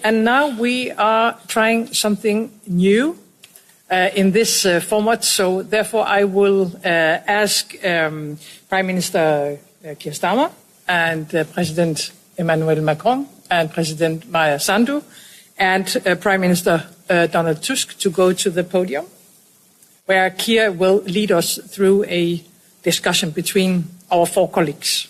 And now we are trying something new in this format. So therefore, I will ask Prime Minister Keir Starmer and President Emmanuel Macron and President Maia Sandu and Prime Minister Donald Tusk to go to the podium, where Keir will lead us through a discussion between our four colleagues.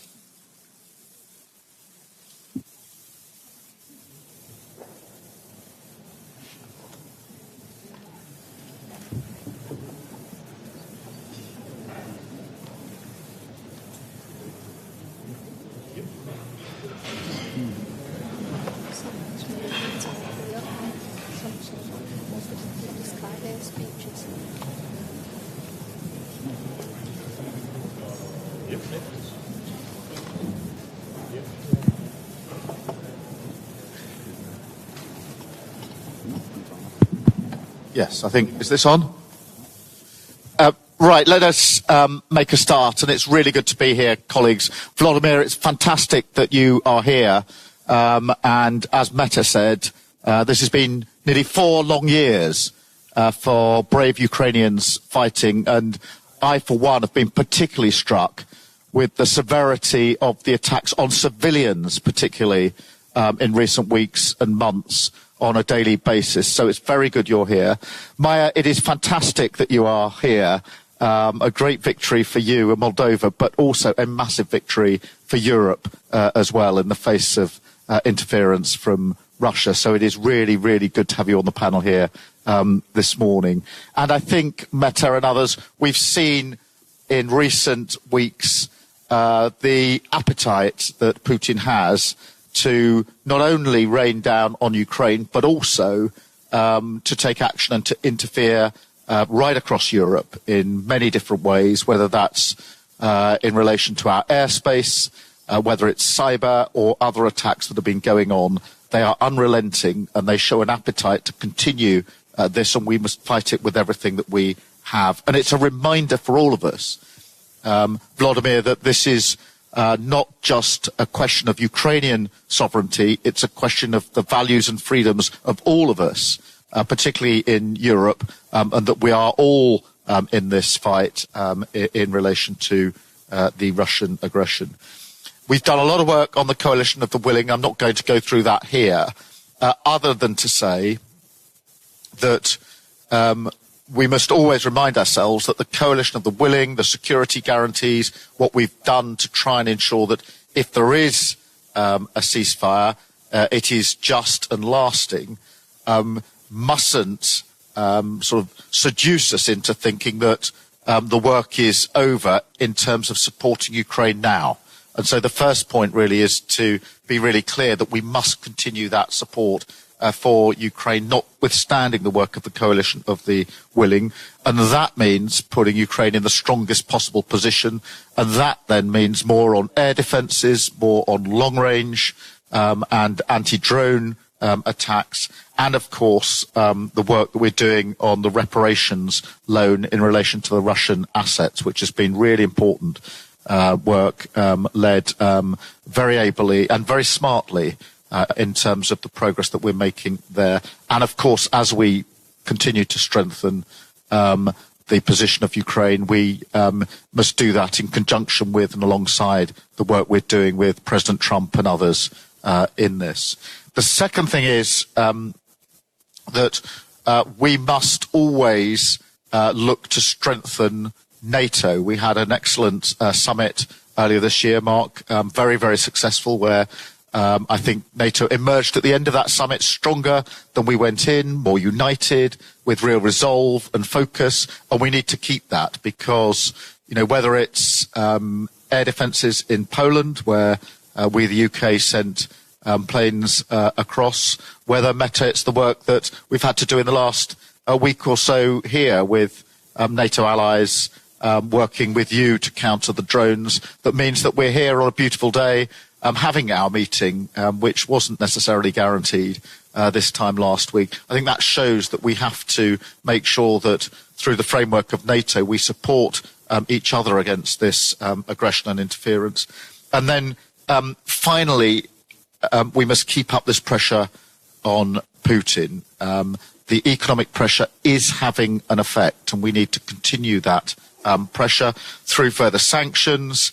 Yes, I think, is this on? Right, let us make a start, and it's really good to be here, colleagues. Vladimir, it's fantastic that you are here, and as Meta said, this has been nearly 4 long years for brave Ukrainians fighting, and I, for one, have been particularly struck with the severity of the attacks on civilians, particularly in recent weeks and months, on a daily basis. So it's very good you're here. Maia, it is fantastic that you are here. A great victory for you and Moldova, but also a massive victory for Europe as well in the face of interference from Russia. So it is really, really good to have you on the panel here this morning. And I think, Meta and others, we've seen in recent weeks the appetite that Putin has to not only rain down on Ukraine, but also to take action and to interfere right across Europe in many different ways, whether that's in relation to our airspace, whether it's cyber or other attacks that have been going on. They are unrelenting and they show an appetite to continue this, and we must fight it with everything that we have. And it's a reminder for all of us, Vladimir, that this is not just a question of Ukrainian sovereignty, it's a question of the values and freedoms of all of us, particularly in Europe, and that we are all in this fight in relation to the Russian aggression. We've done a lot of work on the coalition of the willing. I'm not going to go through that here, other than to say that we must always remind ourselves that the coalition of the willing, the security guarantees, what we've done to try and ensure that if there is a ceasefire, it is just and lasting, mustn't sort of seduce us into thinking that the work is over in terms of supporting Ukraine now. And so the first point really is to be really clear that we must continue that support for Ukraine, notwithstanding the work of the coalition of the willing. And that means putting Ukraine in the strongest possible position. And that then means more on air defences, more on long range and anti-drone attacks. And of course, the work that we're doing on the reparations loan in relation to the Russian assets, which has been really important work led very ably and very smartly in terms of the progress that we're making there. And of course, as we continue to strengthen the position of Ukraine, we must do that in conjunction with and alongside the work we're doing with President Trump and others in this. The second thing is that we must always look to strengthen NATO. We had an excellent summit earlier this year, Mark, very, very successful, where I think NATO emerged at the end of that summit stronger than we went in, more united, with real resolve and focus. And we need to keep that because, you know, whether it's air defences in Poland, where we, the UK, sent planes across, whether Meta, it's the work that we've had to do in the last week or so here with NATO allies working with you to counter the drones. That means that we're here on a beautiful day having our meeting, which wasn't necessarily guaranteed this time last week. I think that shows that we have to make sure that through the framework of NATO we support each other against this aggression and interference. And then finally, we must keep up this pressure on Putin, the economic pressure is having an effect, and we need to continue that pressure through further sanctions,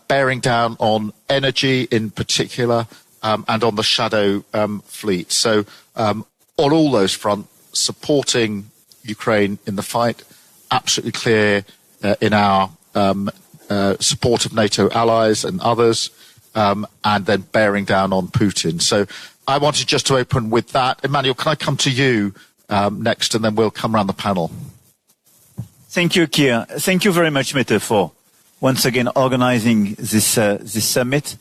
bearing down on energy in particular, and on the shadow fleet. So on all those fronts, supporting Ukraine in the fight, absolutely clear in our support of NATO allies and others, and then bearing down on Putin. So I wanted just to open with that. Emmanuel, can I come to you next, and then we'll come around the panel. Thank you, Keir. Thank you very much, Mette, for once again organizing this summit.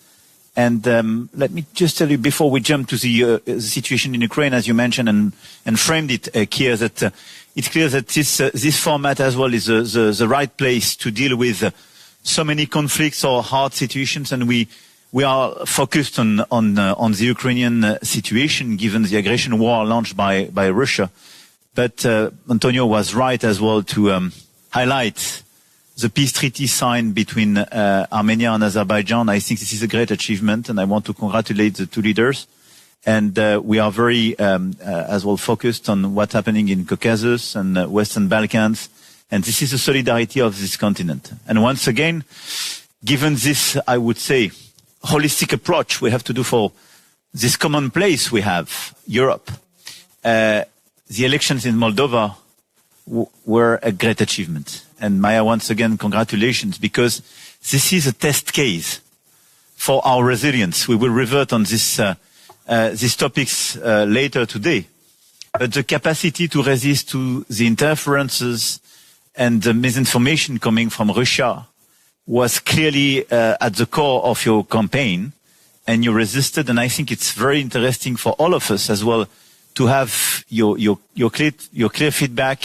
And let me just tell you, before we jump to the situation in Ukraine, as you mentioned and framed it, Keir, that it's clear that this format as well is the right place to deal with so many conflicts or hard situations, and we are focused on the Ukrainian situation, given the aggression war launched by Russia. But Antonio was right as well to highlight the peace treaty signed between Armenia and Azerbaijan. I think this is a great achievement, and I want to congratulate the two leaders. And we are very as well focused on what's happening in Caucasus and Western Balkans. And this is the solidarity of this continent. And once again, given this, I would say, holistic approach we have to do for this common place we have, Europe, the elections in Moldova were a great achievement. And Maia, once again, congratulations, because this is a test case for our resilience. We will revert on these topics later today. But the capacity to resist to the interferences and the misinformation coming from Russia was clearly at the core of your campaign, and you resisted. And I think it's very interesting for all of us as well to have your clear feedback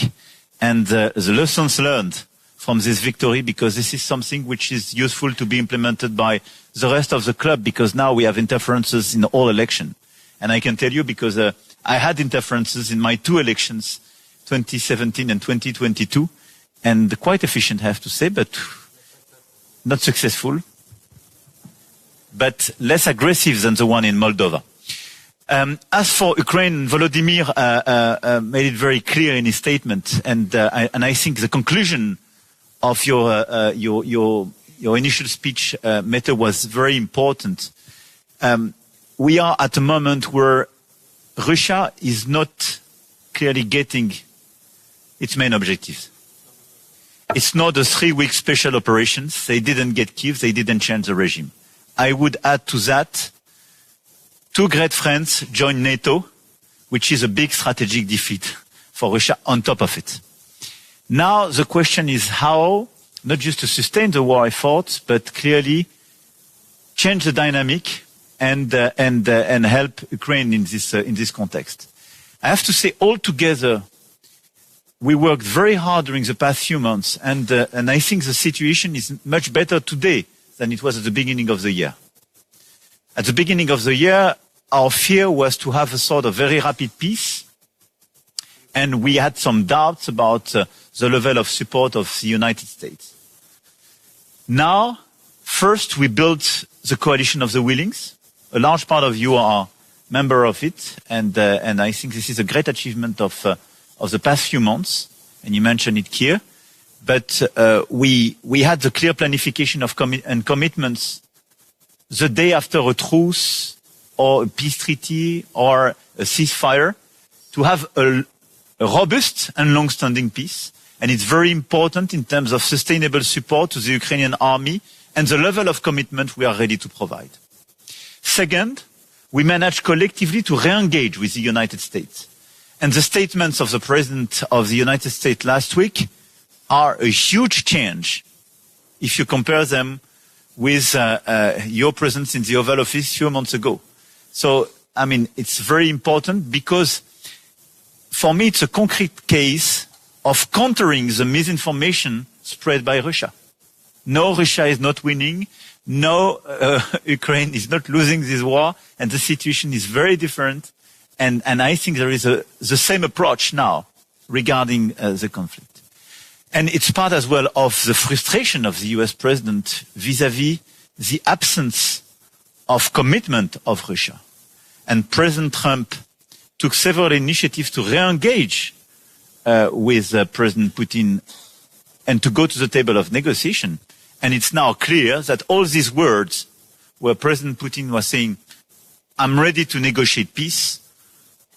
and the lessons learned from this victory, because this is something which is useful to be implemented by the rest of the club, because now we have interferences in all elections. And I can tell you, because I had interferences in my two elections, 2017 and 2022, and quite efficient, I have to say, but not successful, but less aggressive than the one in Moldova. As for Ukraine, Volodymyr made it very clear in his statement, and I think the conclusion of your initial speech, Mette, was very important. We are at a moment where Russia is not clearly getting its main objectives. It's not a 3-week special operations. They didn't get Kyiv. They didn't change the regime. I would add to that, two great friends joined NATO, which is a big strategic defeat for Russia on top of it. Now the question is how, not just to sustain the war effort, but clearly change the dynamic and help Ukraine in this context. I have to say, altogether, we worked very hard during the past few months, and I think the situation is much better today than it was at the beginning of the year. At the beginning of the year, our fear was to have a sort of very rapid peace, and we had some doubts about the level of support of the United States. Now, first we built the coalition of the willings. A large part of you are member of it, and I think this is a great achievement of the past few months, and you mentioned it here. But we had the clear planification of and commitments the day after a truce or a peace treaty or a ceasefire to have a robust and long-standing peace. And it's very important in terms of sustainable support to the Ukrainian army and the level of commitment we are ready to provide. Second, we managed collectively to re-engage with the United States. And the statements of the President of the United States last week are a huge change if you compare them with your presence in the Oval Office a few months ago. So, I mean, it's very important because for me it's a concrete case of countering the misinformation spread by Russia. No, Russia is not winning. No, Ukraine is not losing this war, and the situation is very different. And I think there is the same approach now regarding the conflict. And it's part as well of the frustration of the US president vis-à-vis the absence of commitment of Russia. And President Trump took several initiatives to re-engage with President Putin and to go to the table of negotiation. And it's now clear that all these words where President Putin was saying, I'm ready to negotiate peace,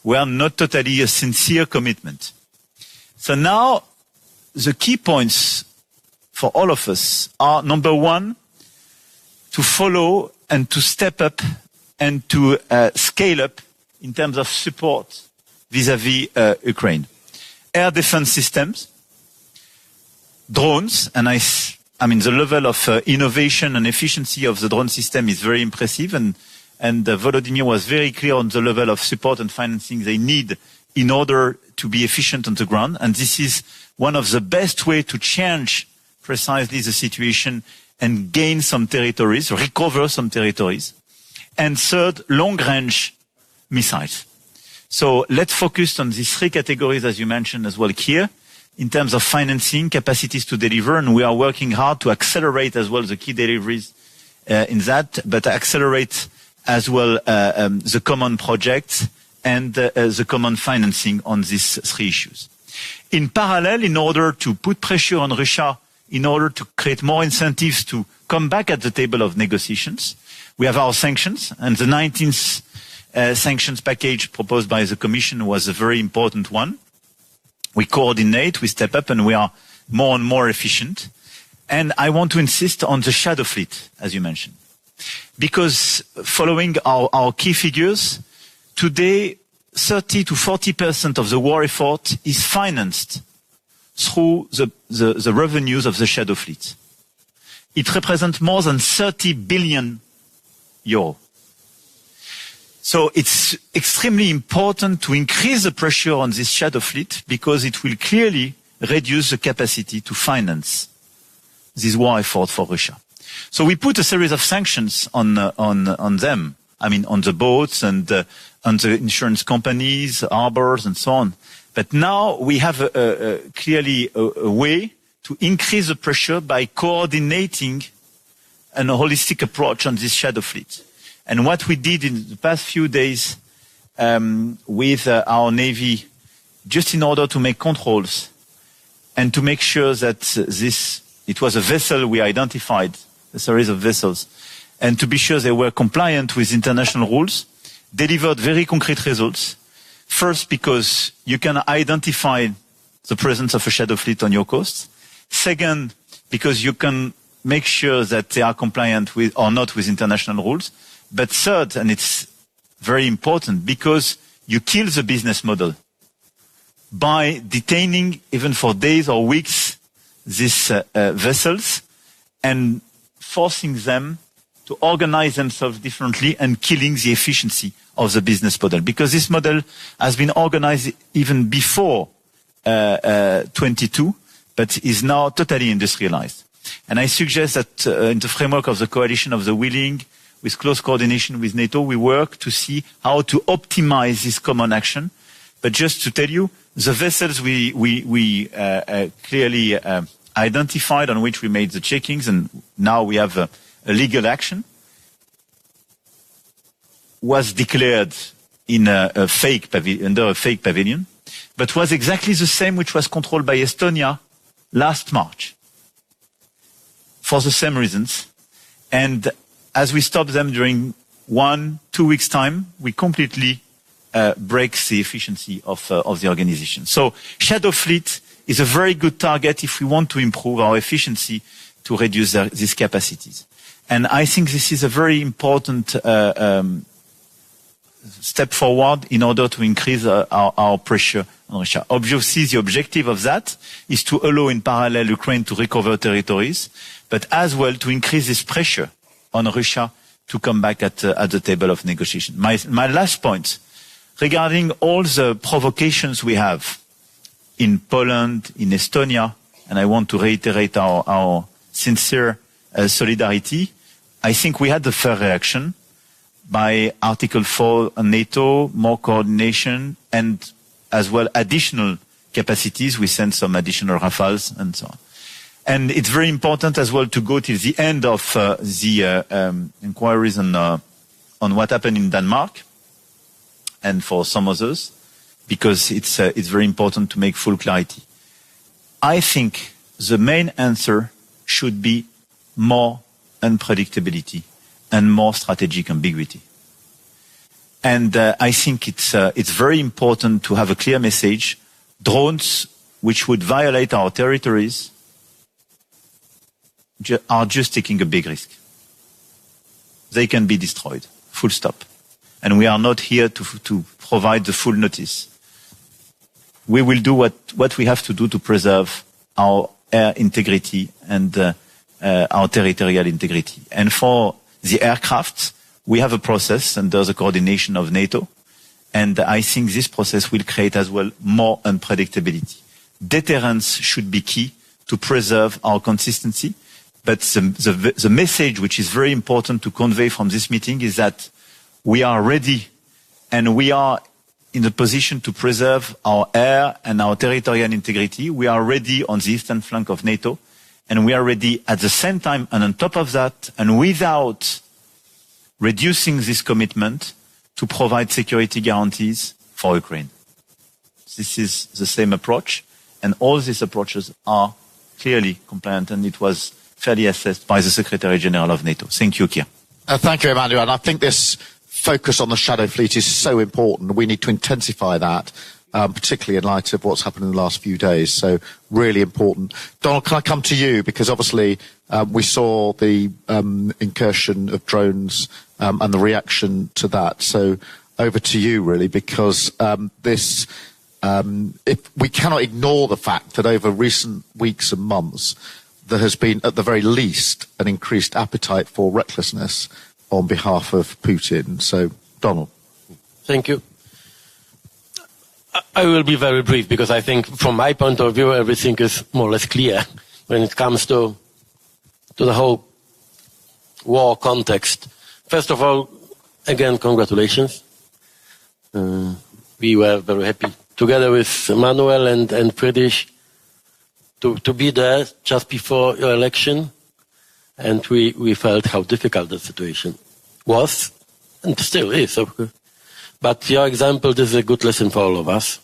were not totally a sincere commitment. So now the key points for all of us are, number one, to follow and to step up and to scale up in terms of support vis-à-vis Ukraine. Air defense systems, drones, and I mean the level of innovation and efficiency of the drone system is very impressive, and Volodymyr was very clear on the level of support and financing they need in order to be efficient on the ground. And this is one of the best ways to change precisely the situation and gain some territories, recover some territories. And third, long-range missiles. So let's focus on these three categories, as you mentioned as well here, in terms of financing, capacities to deliver, and we are working hard to accelerate as well the key deliveries in that, but accelerate as well the common projects and the common financing on these three issues. In parallel, in order to put pressure on Russia, in order to create more incentives to come back at the table of negotiations, we have our sanctions, and the 19th sanctions package proposed by the Commission was a very important one. We coordinate, we step up, and we are more and more efficient. And I want to insist on the shadow fleet, as you mentioned. Because following our key figures, today 30 to 40% of the war effort is financed through the revenues of the shadow fleet. It represents more than 30 billion euro. So it's extremely important to increase the pressure on this shadow fleet because it will clearly reduce the capacity to finance this war effort for Russia. So we put a series of sanctions on them. I mean, on the boats and on the insurance companies, harbors, and so on. But now we have clearly a way to increase the pressure by coordinating a holistic approach on this shadow fleet. And what we did in the past few days with our Navy, just in order to make controls and to make sure that it was a vessel we identified, a series of vessels, and to be sure they were compliant with international rules, delivered very concrete results. First, because you can identify the presence of a shadow fleet on your coast. Second, because you can make sure that they are compliant with or not with international rules. But third, and it's very important, because you kill the business model by detaining, even for days or weeks, these vessels and forcing them to organize themselves differently and killing the efficiency of the business model. Because this model has been organized even before 22, but is now totally industrialized. And I suggest that in the framework of the coalition of the willing, with close coordination with NATO, we work to see how to optimize this common action. But just to tell you, the vessels we clearly identified, on which we made the checkings, and now we have a legal action, was declared in under a fake pavilion, but was exactly the same which was controlled by Estonia last March, for the same reasons. And as we stop them during 1-2 weeks' time, we completely break the efficiency of the organization. So shadow fleet is a very good target if we want to improve our efficiency to reduce these capacities. And I think this is a very important step forward in order to increase our pressure on Russia. Obviously, the objective of that is to allow in parallel Ukraine to recover territories, but as well to increase this pressure on Russia to come back at the table of negotiation. My last point, regarding all the provocations we have in Poland, in Estonia, and I want to reiterate our sincere solidarity, I think we had the fair reaction by Article 4 on NATO, more coordination, and as well additional capacities. We sent some additional Rafales and so on. And it's very important as well to go till the end of the inquiries on what happened in Denmark. and for some others, because it's very important to make full clarity. I think the main answer should be more unpredictability and more strategic ambiguity. And I think it's very important to have a clear message. Drones which would violate our territories are just taking a big risk. They can be destroyed, full stop. And we are not here to provide the full notice. We will do what we have to do to preserve our air integrity and our territorial integrity. And for the aircraft, we have a process under the coordination of NATO. And I think this process will create as well more unpredictability. Deterrence should be key to preserve our consistency. But the message which is very important to convey from this meeting is that we are ready and we are in a position to preserve our air and our territorial integrity. We are ready on the eastern flank of NATO, and we are ready at the same time and on top of that, and without reducing this commitment, to provide security guarantees for Ukraine. This is the same approach, and all these approaches are clearly compliant, and it was fairly assessed by the Secretary General of NATO. Thank you, Keir. Thank you, Emmanuel. And I think this focus on the shadow fleet is so important. We need to intensify that, particularly in light of what's happened in the last few days. So really important. Donald, can I come to you? Because obviously we saw the incursion of drones and the reaction to that. So over to you, really, because if we cannot ignore the fact that over recent weeks and months, there has been, at the very least, an increased appetite for recklessness on behalf of Putin. So, Donald. Thank you. I will be very brief because I think from my point of view everything is more or less clear when it comes to the whole war context. First of all, again, congratulations. We were very happy together with Emmanuel and Friedrich to be there just before your election, and we felt how difficult the situation was and still is. But your example is a good lesson for all of us,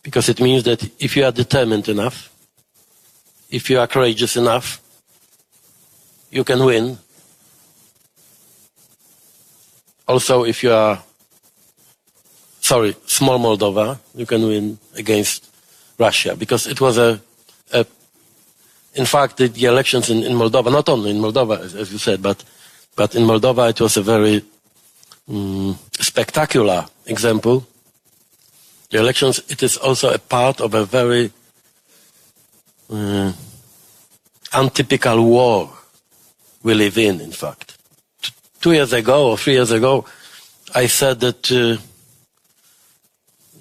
because it means that if you are determined enough, if you are courageous enough, you can win. Also, if you are, small Moldova, you can win against Russia, because it was in fact, the elections in Moldova, not only in Moldova, as you said, but in Moldova it was a very spectacular example. The elections, it is also a part of a very untypical war we live in fact. 2 years ago or 3 years ago, I said that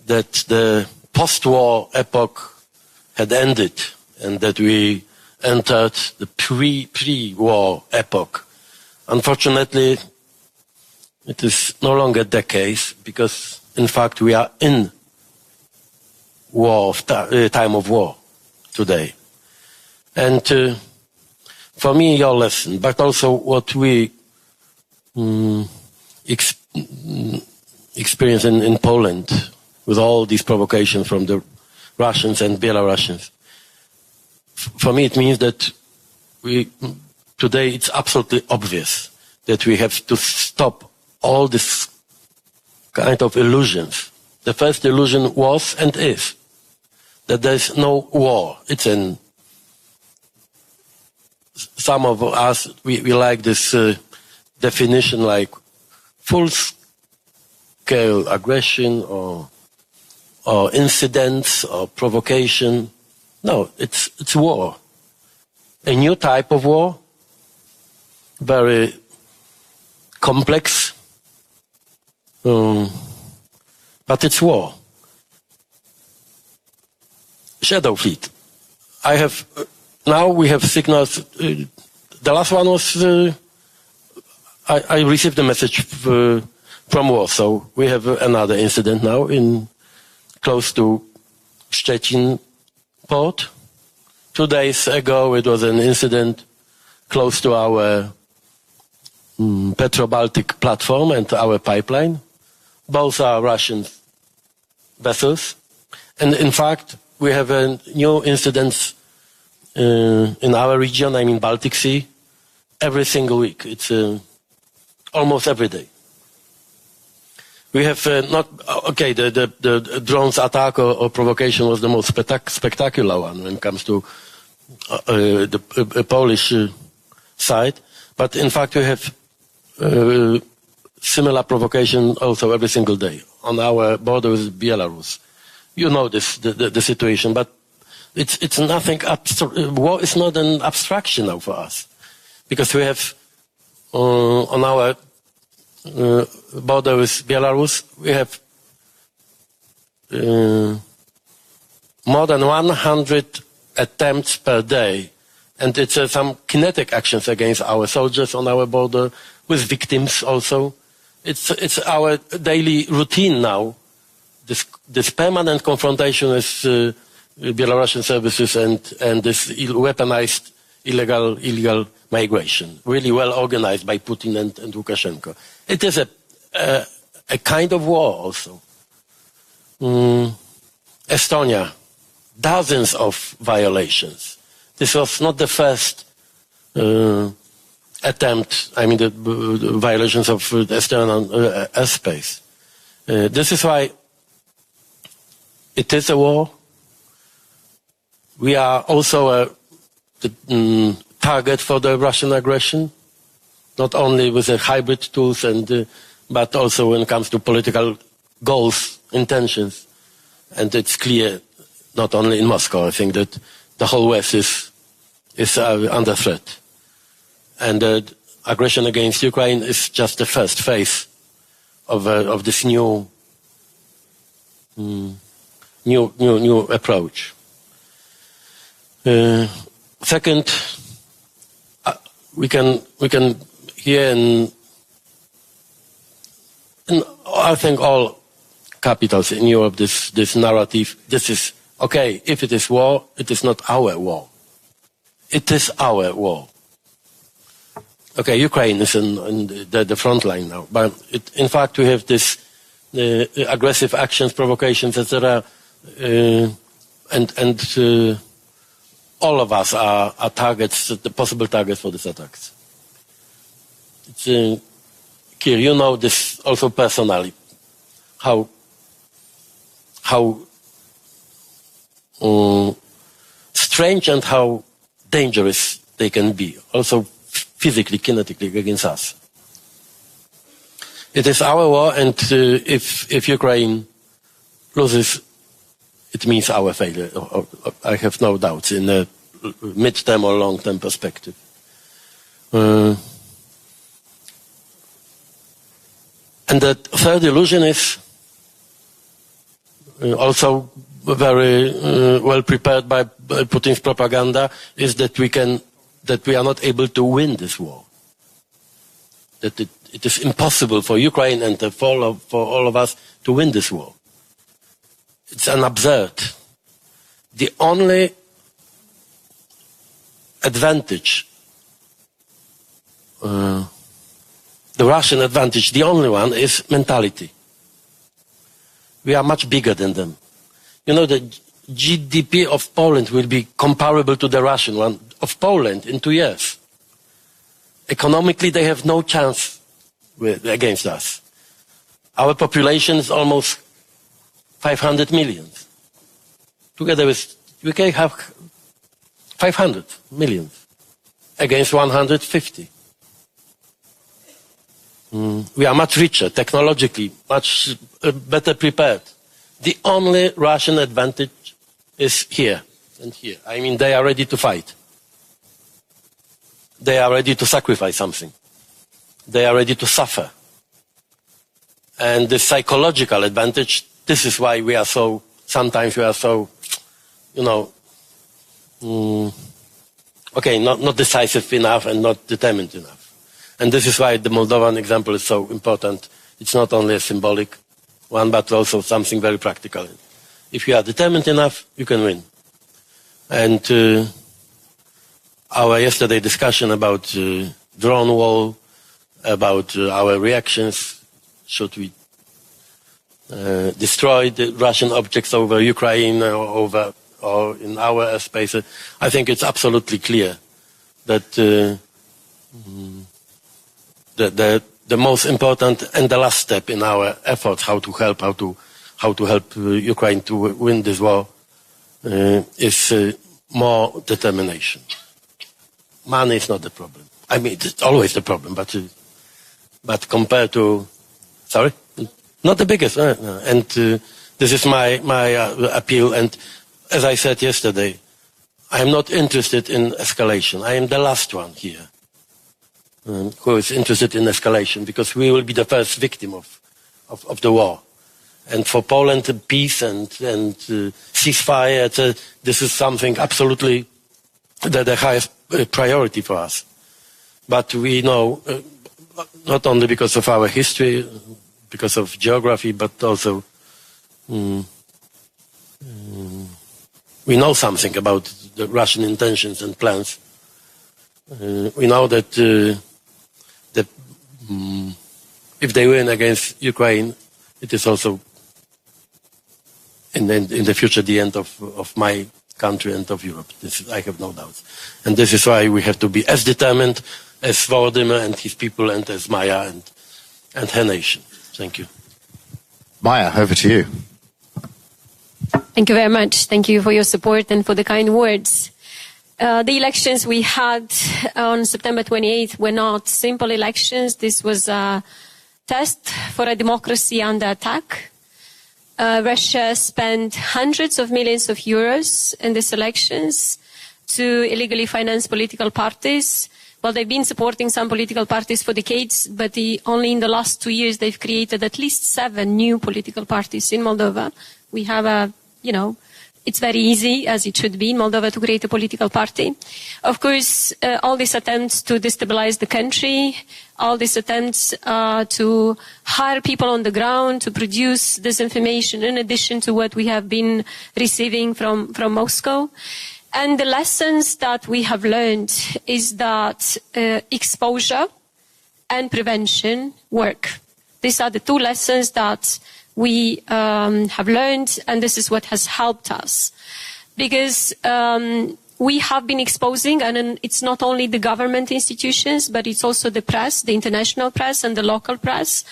the post-war epoch had ended and that we entered the pre-war epoch. Unfortunately, it is no longer the case, because in fact we are in time of war today. And for me, your lesson, but also what we experience in Poland with all these provocations from the Russians and Belarusians. For me, it means that today it's absolutely obvious that we have to stop all this kind of illusions. The first illusion was and is that there is no war. It's some of us, we like this definition, like full-scale aggression or incidents or provocation. No, it's war. A new type of war, very complex, but it's war. Shadow fleet. Now we have signals. The last one was, I received a message from Warsaw. We have another incident now close to Szczecin port. 2 days ago it was an incident close to our Petro-Baltic platform and our pipeline. Both are Russian vessels. And in fact, we have new incidents in our region, I mean Baltic Sea, every single week. It's almost every day. We have the drones attack or provocation was the most spectacular one when it comes to the Polish side. But in fact, we have similar provocation also every single day on our border with Belarus. You know this, the situation, but it's nothing. War is not an abstraction now for us, because we have on our border with Belarus, we have more than 100 attempts per day, and it's some kinetic actions against our soldiers on our border with victims also. It's our daily routine now. This permanent confrontation with Belarusian services and this weaponized illegal migration, really well organized by Putin and Lukashenko. It is a kind of war also. Estonia, dozens of violations. This was not the first attempt, I mean the violations of Estonian airspace. This is why it is a war. We are also the target for the Russian aggression, not only with the hybrid tools but also when it comes to political goals, intentions. And it's clear, not only in Moscow, I think that the whole West is under threat. And the aggression against Ukraine is just the first phase of this new approach. Second, we can hear in I think all capitals in Europe this narrative. This is okay. If it is war, it is not our war. It is our war. Okay, Ukraine is in the front line now, but in fact we have this aggressive actions, provocations, etc. And all of us are targets, the possible targets for these attacks. It's Keir, you know this also personally, how strange and how dangerous they can be, also physically, kinetically against us. It is our war, and if Ukraine loses, it means our failure. I have no doubts in a mid-term or long-term perspective. And the third illusion is also very well prepared by Putin's propaganda, is that we are not able to win this war. That it is impossible for Ukraine and for all of us to win this war. It's an absurd. The only advantage, the Russian advantage, the only one, is mentality. We are much bigger than them. You know, the GDP of Poland will be comparable to the Russian one of Poland in 2 years. Economically, they have no chance against us. Our population is almost 500 million. Together with UK have 500 million against 150. We are much richer, technologically, much better prepared. The only Russian advantage is here and here. I mean, they are ready to fight. They are ready to sacrifice something. They are ready to suffer. And the psychological advantage, this is why we are so, sometimes we are so, not decisive enough and not determined enough. And this is why the Moldovan example is so important. It's not only a symbolic one, but also something very practical. If you are determined enough, you can win. And our yesterday discussion about drone war, about our reactions, should we destroyed Russian objects over Ukraine or in our airspace. I think it's absolutely clear that the most important and the last step in our efforts how to help Ukraine to win this war is more determination. Money is not the problem. I mean, it's always the problem, but compared to, sorry, not the biggest. And this is my appeal. And as I said yesterday, I am not interested in escalation. I am the last one here who is interested in escalation, because we will be the first victim of the war. And for Poland, peace and ceasefire, this is something absolutely the highest priority for us. But we know, not only because of our history, because of geography, but also we know something about the Russian intentions and plans. We know that if they win against Ukraine, it is also in the future the end of my country and of Europe. I have no doubts. And this is why we have to be as determined as Volodymyr and his people, and as Maia and her nation. Thank you. Maia, over to you. Thank you very much. Thank you for your support and for the kind words. The elections we had on September 28th were not simple elections. This was a test for a democracy under attack. Russia spent hundreds of millions of euros in these elections to illegally finance political parties. Well, they've been supporting some political parties for decades, but only in the last 2 years they've created at least 7 new political parties in Moldova. We have it's very easy, as it should be in Moldova, to create a political party. Of course, all these attempts to destabilize the country, all these attempts to hire people on the ground to produce disinformation in addition to what we have been receiving from Moscow. And the lessons that we have learned is that exposure and prevention work. These are the 2 lessons that we have learned, and this is what has helped us. Because we have been exposing, and it's not only the government institutions, but it's also the press, the international press and the local press.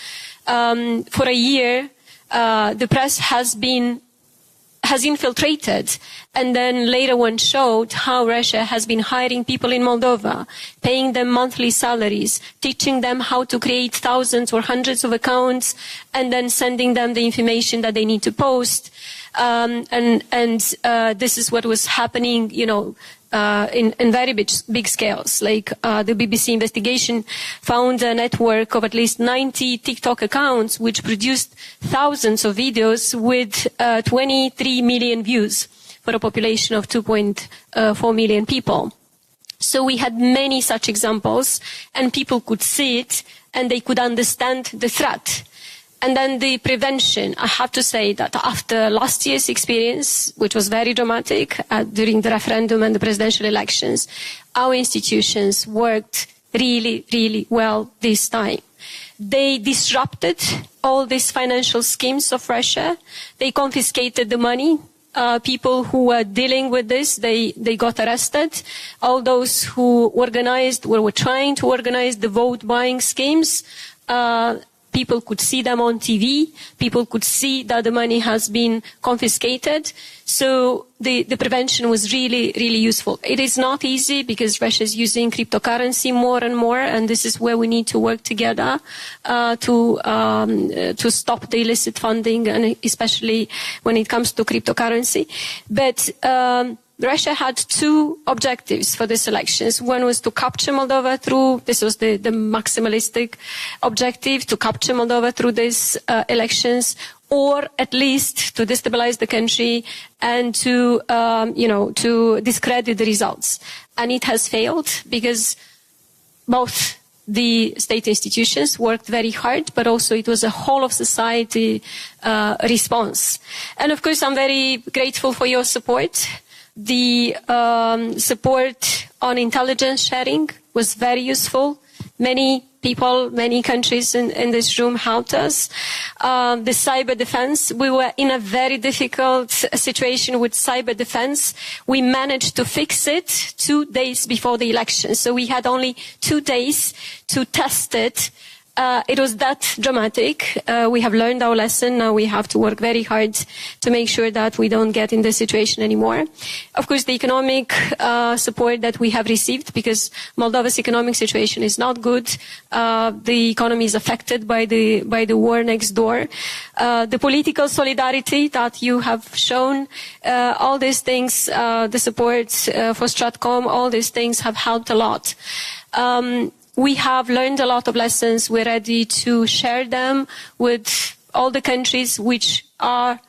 For a year, the press has infiltrated, and then later one showed how Russia has been hiring people in Moldova, paying them monthly salaries, teaching them how to create thousands or hundreds of accounts, and then sending them the information that they need to post. This is what was happening, in very big scales. Like the BBC investigation found a network of at least 90 TikTok accounts which produced thousands of videos with 23 million views for a population of 2.4 million people. So we had many such examples, and people could see it and they could understand the threat. And then the prevention, I have to say that after last year's experience, which was very dramatic during the referendum and the presidential elections, our institutions worked really, really well this time. They disrupted all these financial schemes of Russia. They confiscated the money. People who were dealing with this, they got arrested. All those who organized, were trying to organize the vote buying schemes, people could see them on TV. People could see that the money has been confiscated. So the prevention was really, really useful. It is not easy because Russia is using cryptocurrency more and more, and this is where we need to work together to stop the illicit funding, and especially when it comes to cryptocurrency. But Russia had 2 objectives for these elections. One was to capture Moldova this was the maximalistic objective, to capture Moldova through these elections, or at least to destabilize the country and to discredit the results. And it has failed because both the state institutions worked very hard, but also it was a whole of society response. And of course, I'm very grateful for your support. The support on intelligence sharing was very useful. Many people, many countries in this room helped us. The cyber defense, we were in a very difficult situation with cyber defense. We managed to fix it 2 days before the election. So we had only 2 days to test it. It was that dramatic. We have learned our lesson. Now we have to work very hard to make sure that we don't get in this situation anymore. Of course, the economic support that we have received, because Moldova's economic situation is not good. The economy is affected by the war next door. The political solidarity that you have shown, all these things, the support for Stratcom, all these things have helped a lot. We have learned a lot of lessons. We're ready to share them with all the countries which are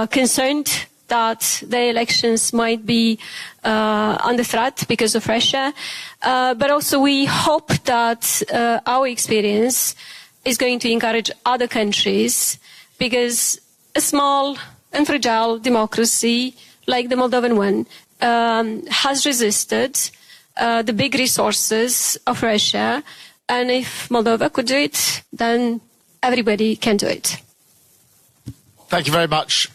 concerned that the elections might be under threat because of Russia. But also we hope that our experience is going to encourage other countries, because a small and fragile democracy like the Moldovan one has resisted the big resources of Russia, and if Moldova could do it, then everybody can do it. Thank you very much.